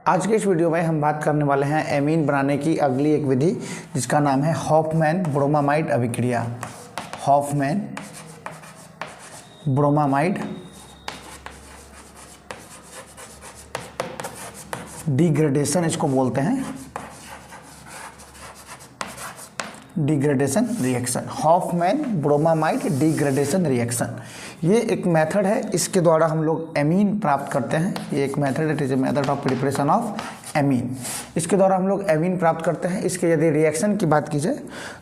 आज के इस वीडियो में हम बात करने वाले हैं एमीन बनाने की अगली एक विधि जिसका नाम है हॉफमैन ब्रोमामाइड अभिक्रिया। हॉफमैन ब्रोमामाइड डिग्रेडेशन इसको बोलते हैं, degradation reaction. Hofmann bromamide degradation reaction ये एक मेथड है, इसके द्वारा हम लोग एमीन प्राप्त करते हैं। ये एक मेथड है, it is a method of preparation of amine. इसके द्वारा हम लोग एमीन प्राप्त करते हैं। इसके यदि रिएक्शन की बात की जाए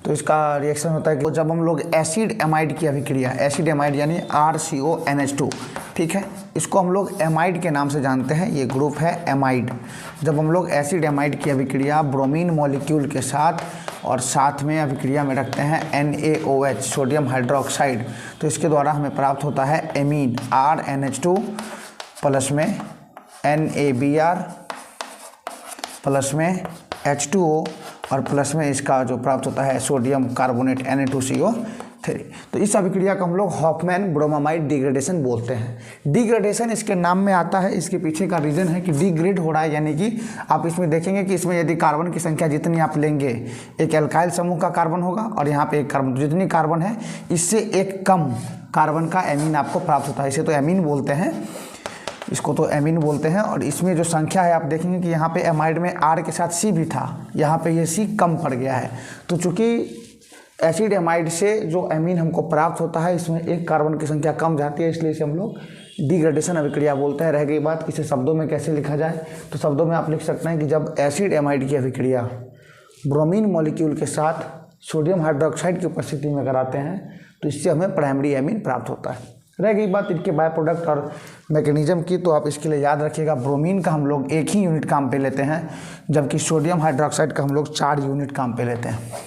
तो इसका रिएक्शन होता है कि जब हम लोग एसिड एमाइड की अभिक्रिया, एसिड एमाइड यानी RCONH2, ठीक है, इसको हम लोग एमाइड के नाम से जानते हैं। ये ग्रुप है एमाइड। जब हम लोग एसिड एमाइड की अभिक्रिया ब्रोमीन मॉलिक्यूल के साथ और साथ में अभिक्रिया में रखते हैं NaOH, सोडियम हाइड्रोक्साइड, तो इसके द्वारा हमें प्राप्त होता है एमीन RNH2 प्लस में NaBr प्लस में H2O और प्लस में इसका जो प्राप्त होता है सोडियम कार्बोनेट Na2CO3। तो इस अभिक्रिया को हम लोग हॉफमैन ब्रोमामाइड डिग्रेडेशन बोलते हैं। डिग्रेडेशन इसके नाम में आता है, इसके पीछे का रीज़न है कि डिग्रेड हो रहा है, यानी कि आप इसमें देखेंगे कि इसमें यदि कार्बन की संख्या जितनी आप लेंगे, एक एल्काइल समूह का कार्बन होगा और यहाँ पे एक कार्बन, जितनी कार्बन है इससे एक कम कार्बन का एमीन आपको प्राप्त होता है। इसे तो एमीन बोलते हैं, इसको तो एमीन बोलते हैं। और इसमें जो संख्या है आप देखेंगे कि यहाँ पे एमाइड में R के साथ C भी था, यहाँ पे ये C कम पड़ गया है। तो चूँकि एसिड एमाइड से जो एमीन हमको प्राप्त होता है इसमें एक कार्बन की संख्या कम जाती है, इसलिए इसे हम लोग डिग्रेडेशन अभिक्रिया बोलते हैं। रह गई बात इसे शब्दों में कैसे लिखा जाए, तो शब्दों में आप लिख सकते हैं कि जब एसिड एमाइड की अभिक्रिया ब्रोमीन मॉलिक्यूल के साथ सोडियम हाइड्रोक्साइड की उपस्थिति में कराते हैं तो इससे हमें प्राइमरी एमीन प्राप्त होता है। रह गई बात इनके बाय प्रोडक्ट और मैकेनिज्म की, तो आप इसके लिए याद रखिएगा ब्रोमीन का हम लोग 1 ही यूनिट काम पे लेते हैं, जबकि सोडियम हाइड्रोक्साइड का हम लोग 4 यूनिट काम पे लेते हैं।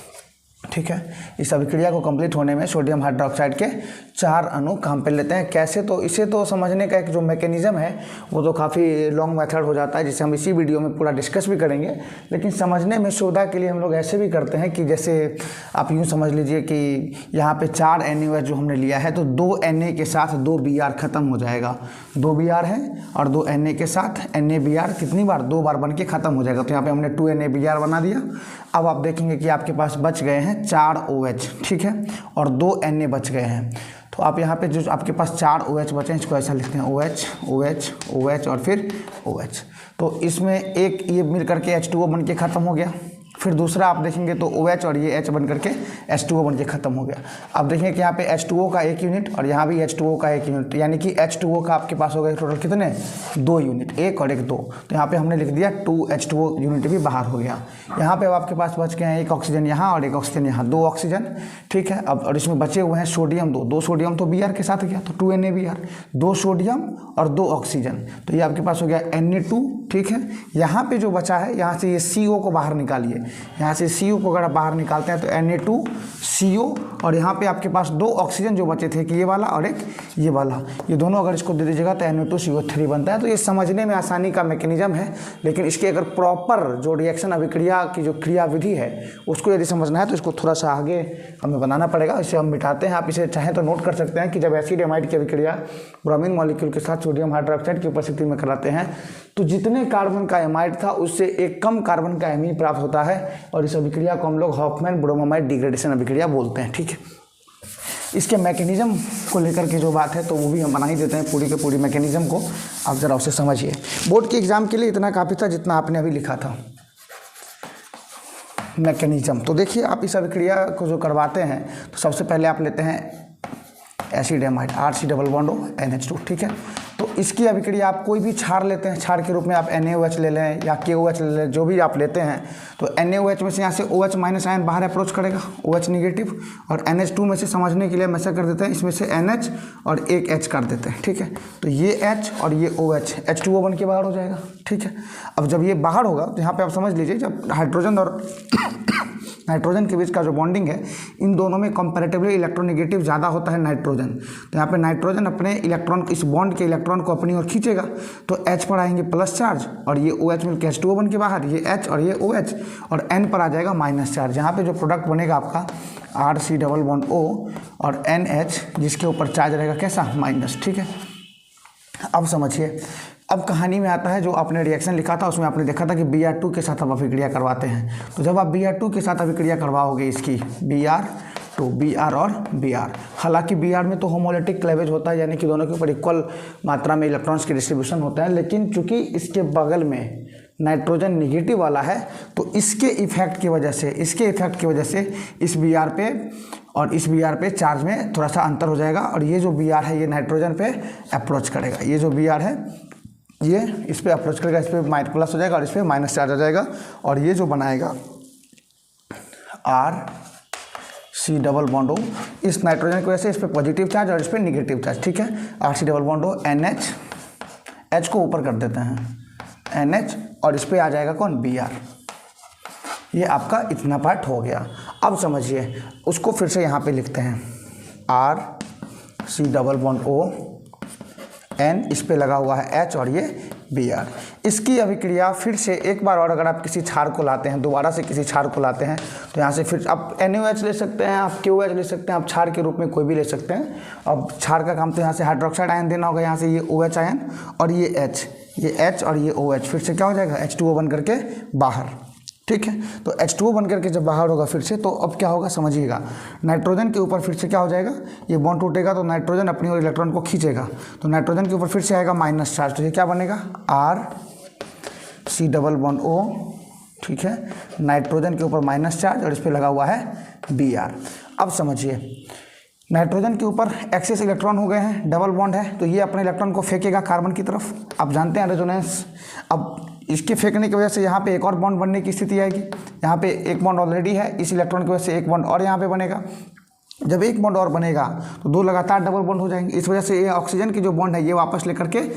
ठीक है, इस अभिक्रिया को कंप्लीट होने में सोडियम हाइड्रोक्साइड के 4 अणु काम पे लेते हैं। कैसे, तो इसे तो समझने का एक जो मैकेनिज्म है वो तो काफ़ी लॉन्ग मेथड हो जाता है, जिसे हम इसी वीडियो में पूरा डिस्कस भी करेंगे। लेकिन समझने में सुविधा के लिए हम लोग ऐसे भी करते हैं कि जैसे आप यूँ समझ लीजिए कि यहाँ पे 4 NaOH जो हमने लिया है तो 2 Na के साथ 2 Br खत्म हो जाएगा। 2 Br है और 2 Na के साथ NaBr कितनी बार, 2 बार बन के ख़त्म हो जाएगा। तो यहाँ पे हमने 2 NaBr बना दिया। अब आप देखेंगे कि आपके पास बच गए हैं 4 OH, ठीक है, और 2 Na बच गए हैं। तो आप यहाँ पे जो आपके पास 4 OH बचे हैं इसको ऐसा लिखते हैं OH OH OH और फिर OH। तो इसमें एक ये मिल करके H2O बन के ख़त्म हो गया। फिर दूसरा आप देखेंगे तो OH और ये H बन करके H2O बन के ख़त्म हो गया। अब देखेंगे कि यहाँ पे H2O का 1 यूनिट और यहाँ भी H2O का 1 यूनिट, यानी कि H2O का आपके पास हो गए टोटल कितने, 2 यूनिट, 1 और 1 2। तो यहाँ पे हमने लिख दिया 2 H2O यूनिट भी बाहर हो गया। यहाँ पे अब आपके पास बच गए हैं 1 ऑक्सीजन यहाँ और 1 ऑक्सीजन यहाँ, 2 ऑक्सीजन, ठीक है। अब और इसमें बचे हुए हैं सोडियम 2 सोडियम तो Br के साथ गया तो 2 NaBr, 2 सोडियम और 2 ऑक्सीजन, तो ये आपके पास हो गया Na2, ठीक है। यहाँ पे जो बचा है यहाँ से ये CO को बाहर निकालिए, यहाँ से CO को अगर आप बाहर निकालते हैं तो Na2CO और यहाँ पे आपके पास 2 ऑक्सीजन जो बचे थे कि ये वाला और एक ये वाला, ये दोनों अगर इसको दे दीजिएगा तो Na2CO3 बनता है। तो ये समझने में आसानी का मैकेनिज्म है, लेकिन इसके अगर प्रॉपर जो रिएक्शन अभिक्रिया की जो क्रिया विधि है उसको यदि समझना है तो इसको थोड़ा सा आगे हमें बनाना पड़ेगा। इसे हम मिटाते हैं, आप इसे चाहें तो नोट कर सकते हैं कि जब एसिड एमाइड की अभिक्रिया ब्रोमीन मॉलिक्यूल के साथ सोडियम हाइड्रोक्साइड की उपस्थिति में कराते हैं तो जितने कार्बन का एमाइड था उससे एक कम कार्बन का एमीन प्राप्त होता है, और इस अभिक्रिया को हम लोग हॉफमैन ब्रोमामाइड डिग्रेडेशन अभिक्रिया बोलते हैं। ठीक है, इसके मैकेनिज्म को लेकर के जो बात है तो वो भी हम बना ही देते हैं, पूरी के पूरी मैकेनिज्म को आप ज़रा उसे समझिए। बोर्ड के एग्ज़ाम के लिए इतना काफ़ी था जितना आपने अभी लिखा था मैकेनिज्म। तो देखिए, आप इस अभिक्रिया को जो करवाते हैं तो सबसे पहले आप लेते हैं एसिड एमाइड RC+ONH2, ठीक है। तो इसकी अभिक्रिया आप कोई भी क्षार लेते हैं, क्षार के रूप में आप NaOH ले लें या KOH ले लें, जो भी आप लेते हैं, तो NaOH में से यहाँ से OH माइनस आयन बाहर अप्रोच करेगा, OH निगेटिव, और NH2 में से समझने के लिए हम ऐसा कर देते हैं, इसमें से NH और एक H कर देते हैं, ठीक है। तो ये H और ये OH H2O बन के बाहर हो जाएगा, ठीक है। अब जब ये बाहर होगा तो यहाँ पर आप समझ लीजिए जब हाइड्रोजन और नाइट्रोजन के बीच का जो बॉन्डिंग है इन दोनों में कंपैरेटिवली इलेक्ट्रोनेगेटिव ज़्यादा होता है नाइट्रोजन। तो यहाँ पे नाइट्रोजन अपने इलेक्ट्रॉन, इस बॉन्ड के इलेक्ट्रॉन को अपनी ओर खींचेगा तो H पर आएंगे प्लस चार्ज और ये OH मिलकर H2O बन के बाहर, ये H और ये OH, और N पर आ जाएगा माइनस चार्ज। यहाँ पे जो प्रोडक्ट बनेगा आपका RC+O और NH, जिसके ऊपर चार्ज रहेगा कैसा, माइनस, ठीक है। अब समझिए अब कहानी में आता है जो आपने रिएक्शन लिखा था उसमें आपने देखा था कि Br2 के साथ आप अभिक्रिया करवाते हैं। तो जब आप Br2 के साथ अभिक्रिया करवाओगे इसकी Br2 Br और Br, हालांकि Br में तो होमोलिटिक क्लेवेज होता है, यानी कि दोनों के ऊपर इक्वल मात्रा में इलेक्ट्रॉन्स की डिस्ट्रीब्यूशन होता है, लेकिन चूंकि इसके बगल में नाइट्रोजन निगेटिव वाला है तो इसके इफेक्ट की वजह से इस Br पे और इस Br पे चार्ज में थोड़ा सा अंतर हो जाएगा, और ये जो Br है ये नाइट्रोजन पे अप्रोच करेगा, ये जो Br है ये इस पे अप्रोच करेगा, इस पे माइनस प्लस हो जाएगा और इस पे माइनस चार्ज आ जाएगा, और ये जो बनाएगा RC डबल बॉन्ड O, इस नाइट्रोजन की वजह से इस पे पॉजिटिव चार्ज और इस पे निगेटिव चार्ज, ठीक है। RC double bond O NH, H को ऊपर कर देते हैं NH, और इस पे आ जाएगा कौन Br। ये आपका इतना पार्ट हो गया। अब समझिए उसको फिर से यहाँ पे लिखते हैं RC double bond O N, इस पे लगा हुआ है H और ये Br। इसकी अभिक्रिया फिर से एक बार और अगर आप किसी क्षार को लाते हैं, दोबारा से किसी क्षार को लाते हैं, तो यहाँ से फिर आप NaOH ले सकते हैं, आप KOH ले सकते हैं, आप क्षार के रूप में कोई भी ले सकते हैं। अब क्षार का काम तो यहाँ से हाइड्रोक्साइड आयन देना होगा, यहाँ से ये OH आयन और ये H और ये OH, फिर से क्या हो जाएगा H2O बन करके बाहर, ठीक है। तो H2O बन करके जब बाहर होगा फिर से, तो अब क्या होगा समझिएगा, नाइट्रोजन के ऊपर फिर से क्या हो जाएगा, ये बॉन्ड टूटेगा तो नाइट्रोजन अपनी ओर इलेक्ट्रॉन को खींचेगा, तो नाइट्रोजन के ऊपर फिर से आएगा माइनस चार्ज, तो ये क्या बनेगा RC डबल बॉन्ड O, ठीक है। नाइट्रोजन के ऊपर माइनस चार्ज और इस पर लगा हुआ है Br। अब समझिए नाइट्रोजन के ऊपर एक्सेस इलेक्ट्रॉन हो गए हैं, डबल बॉन्ड है, तो ये अपने इलेक्ट्रॉन को फेंकेगा कार्बन की तरफ। आप जानते हैं रेजोनेंस, अब इसके फेंकने की वजह से यहाँ पे एक और बॉन्ड बनने की स्थिति आएगी। यहाँ पे एक बॉन्ड ऑलरेडी है, इस इलेक्ट्रॉन की वजह से एक बॉन्ड और यहाँ पे बनेगा। जब एक बॉन्ड और बनेगा तो दो लगातार डबल बॉन्ड हो जाएंगे। इस वजह से ये ऑक्सीजन की जो बॉन्ड है ये वापस लेकर के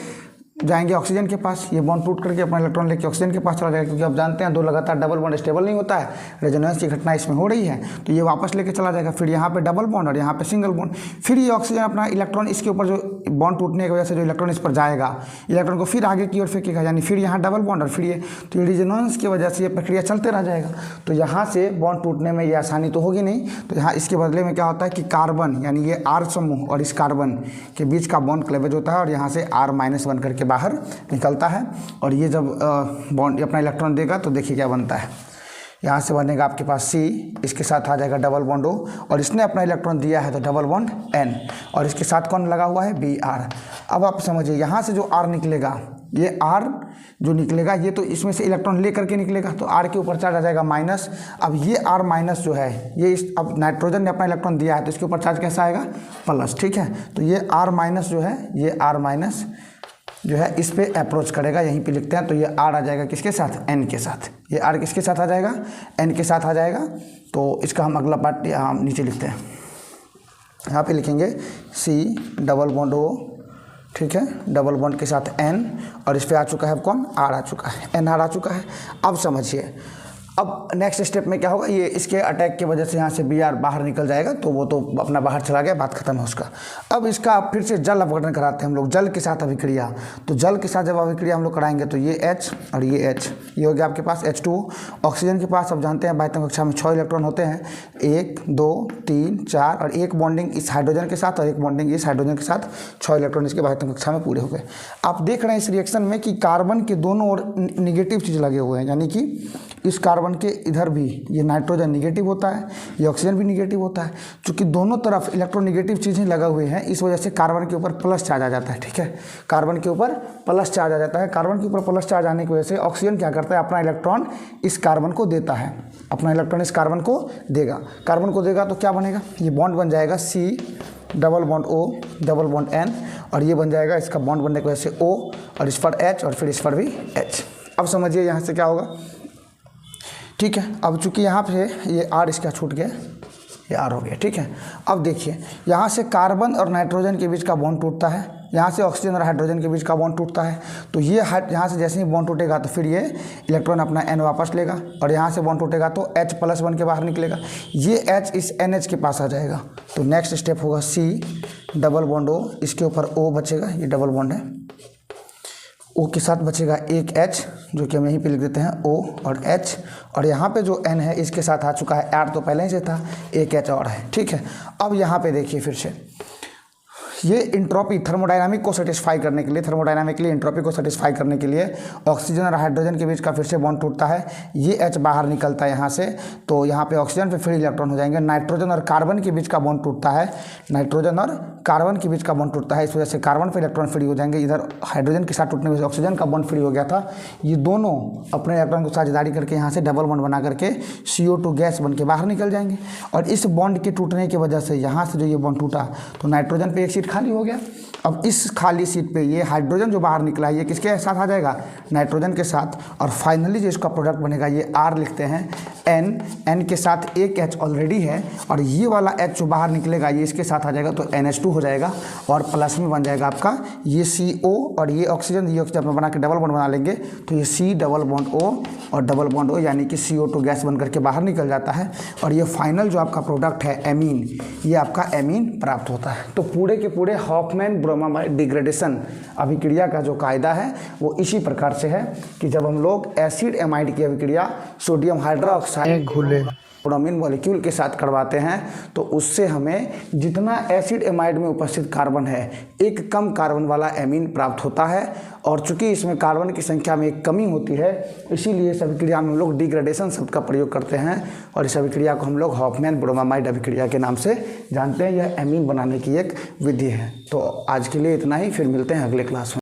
जाएंगे ऑक्सीजन के पास, ये बॉन्ड टूट करके अपना इलेक्ट्रॉन लेके ऑक्सीजन के पास चला जाएगा, क्योंकि आप जानते हैं दो लगातार डबल बॉन्ड स्टेबल नहीं होता है, रेजोनेंस की घटना इसमें हो रही है, तो ये वापस लेके चला जाएगा। फिर यहाँ पे डबल बॉन्ड और यहाँ पे सिंगल बॉन्ड, फिर ये ऑक्सीजन अपना इलेक्ट्रॉन इसके ऊपर जो बॉन्ड टूटने की वजह से जो इलेक्ट्रॉन इस पर जाएगा, इलेक्ट्रॉन को फिर आगे की ओर फेंकेगा, यानी फिर यहाँ डबल बॉन्ड और फिर ये, तो ये रेजोनेंस की वजह से ये प्रक्रिया चलते रह जाएगा। तो यहाँ से बॉन्ड टूटने में ये आसानी तो होगी नहीं, तो यहाँ इसके बदले में क्या होता है कि कार्बन यानी ये R समूह और इस कार्बन के बीच का बॉन्ड क्लेवेज होता है और यहाँ से R माइनस बन करके बाहर निकलता है। और ये जब बॉन्ड अपना इलेक्ट्रॉन देगा तो देखिए क्या बनता है, यहाँ से बनेगा आपके पास C, इसके साथ आ जाएगा डबल बॉन्ड O, और इसने अपना इलेक्ट्रॉन दिया है तो डबल बॉन्ड N, और इसके साथ कौन लगा हुआ है Br। अब आप समझिए यहाँ से जो R निकलेगा, ये R जो निकलेगा ये तो इसमें से इलेक्ट्रॉन ले करके निकलेगा, तो R के ऊपर चार्ज आ जाएगा माइनस। अब ये R माइनस जो है ये अब नाइट्रोजन ने अपना इलेक्ट्रॉन दिया है तो इसके ऊपर चार्ज कैसा आएगा, प्लस, ठीक है। तो ये R माइनस जो है, ये R माइनस जो है इस पे अप्रोच करेगा, यहीं पे लिखते हैं, तो ये R आ जाएगा किसके साथ, N के साथ। ये R किसके साथ आ जाएगा, N के साथ आ जाएगा। तो इसका हम अगला पार्ट यहाँ नीचे लिखते हैं, यहाँ पे लिखेंगे C डबल बॉन्ड O, ठीक है, डबल बॉन्ड के साथ N, और इस पे आ चुका है अब कौन, R आ चुका है, NR आ चुका है। अब समझिए अब नेक्स्ट स्टेप में क्या होगा, ये इसके अटैक की वजह से यहाँ से Br बाहर निकल जाएगा, तो वो तो अपना बाहर चला गया, बात खत्म है उसका। अब इसका फिर से जल अपघटन कराते हैं हम लोग, जल के साथ अभिक्रिया। तो जल के साथ जब अभिक्रिया हम लोग कराएंगे तो ये H और ये H, ये हो गया आपके पास H2O। ऑक्सीजन के पास अब जानते हैं बाह्यतम कक्षा में 6 इलेक्ट्रॉन होते हैं, 1 2 3 4, और एक बॉन्डिंग इस हाइड्रोजन के साथ और एक बॉन्डिंग इस हाइड्रोजन के साथ, 6 इलेक्ट्रॉन इसके बाह्यतम कक्षा में पूरे हो गए। आप देख रहे हैं इस रिएक्शन में कि कार्बन के दोनों ओर निगेटिव चीज़ लगे हुए हैं, यानी कि इस कार्बन के इधर भी ये नाइट्रोजन निगेटिव होता है, ये ऑक्सीजन भी निगेटिव होता है। चूँकि दोनों तरफ इलेक्ट्रोनिगेटिव चीज़ें लगा हुए हैं, इस वजह से कार्बन के ऊपर प्लस चार्ज आ जाता है, ठीक है। कार्बन के ऊपर प्लस चार्ज आ जाता है। कार्बन के ऊपर प्लस चार्ज आने की वजह से ऑक्सीजन क्या करता है, अपना इलेक्ट्रॉन इस कार्बन को देता है, अपना इलेक्ट्रॉन इस कार्बन को देगा। कार्बन को देगा तो क्या बनेगा, ये बॉन्ड बन जाएगा C double bond O double bond N, और ये बन जाएगा इसका बॉन्ड बनने की वजह से O, और इस पर H और फिर इस पर भी H। अब समझिए यहाँ से क्या होगा, ठीक है। अब चूंकि यहाँ पे ये R इसका छूट गया, ये R हो गया, ठीक है। अब देखिए यहाँ से कार्बन और नाइट्रोजन के बीच का बॉन्ड टूटता है, यहाँ से ऑक्सीजन और हाइड्रोजन के बीच का बॉन्ड टूटता है, तो ये यहाँ से जैसे ही बॉन्ड टूटेगा तो फिर ये इलेक्ट्रॉन अपना N वापस लेगा, और यहाँ से बॉन्ड टूटेगा तो H प्लस बन के बाहर निकलेगा, ये H इस NH के पास आ जाएगा। तो नेक्स्ट स्टेप होगा C डबल बॉन्ड O, इसके ऊपर O बचेगा, ये डबल बॉन्ड है, O के साथ बचेगा एक H जो कि हम यहीं पे लिख देते हैं O और H, और यहाँ पे जो N है इसके साथ आ चुका है, R तो पहले ही से था, एक H और है, ठीक है। अब यहाँ पे देखिए फिर से ये इंट्रोपी थर्मोडायनामिक को सेटिस्फाई करने के लिए, थर्मोडायनामिकली एंट्रोपी को सेटिस्फाई करने के लिए ऑक्सीजन और हाइड्रोजन के बीच का फिर से बॉन्ड टूटता है, ये H बाहर निकलता है यहाँ से, तो यहाँ पे ऑक्सीजन पे फ्री इलेक्ट्रॉन हो जाएंगे। नाइट्रोजन और कार्बन के बीच का बॉन्ड टूटता है, नाइट्रोजन और कार्बन के बीच का बॉन्ड टूटता है, इस वजह से कार्बन पे इलेक्ट्रॉन फ्री हो जाएंगे। इधर हाइड्रोजन के साथ टूटने की वजह से ऑक्सीजन का बॉन्ड फ्री हो गया था। ये दोनों अपने इलेक्ट्रॉन को साझेदारी करके यहाँ से डबल बॉन्ड बना करके CO2 गैस बन के बाहर निकल जाएंगे। और इस बॉन्ड के टूटने की वजह से यहाँ से जो ये बॉन्ड टूटा तो नाइट्रोजन पे एक सीट खाली हो गया। अब इस खाली सीट पे ये हाइड्रोजन जो बाहर निकला है ये किसके साथ आ जाएगा, नाइट्रोजन के साथ। और फाइनली जो इसका प्रोडक्ट बनेगा ये R लिखते हैं, N के साथ एक H ऑलरेडी है और ये वाला H जो बाहर निकलेगा ये इसके साथ आ जाएगा तो NH2 हो जाएगा और प्लस में बन जाएगा आपका ये CO और ये ऑक्सीजन में बना के डबल बॉन्ड बना लेंगे तो ये C डबल बॉन्ड O और डबल बॉन्ड O यानी कि CO2 गैस बन करके बाहर निकल जाता है। और ये फाइनल जो आपका प्रोडक्ट है एमीन, ये आपका एमीन प्राप्त होता है। तो पूरे के पूरे हॉफमैन ब्रोमामाइड डिग्रेडेशन अभिक्रिया का जो कायदा है वो इसी प्रकार से है कि जब हम लोग एसिड एमाइड की अभिक्रिया सोडियम हाइड्रोक्साइड घुले ब्रोमीन मॉलिक्यूल के साथ करवाते हैं तो उससे हमें जितना एसिड एमाइड में उपस्थित कार्बन है एक कम कार्बन वाला एमीन प्राप्त होता है। और चूंकि इसमें कार्बन की संख्या में एक कमी होती है इसीलिए इस अभिक्रिया में हम लोग डिग्रेडेशन शब्द का प्रयोग करते हैं और इस अभिक्रिया को हम लोग हॉफमैन ब्रोमामाइड अभिक्रिया के नाम से जानते हैं। यह एमीन बनाने की एक विधि है। तो आज के लिए इतना ही, फिर मिलते हैं अगले क्लास में।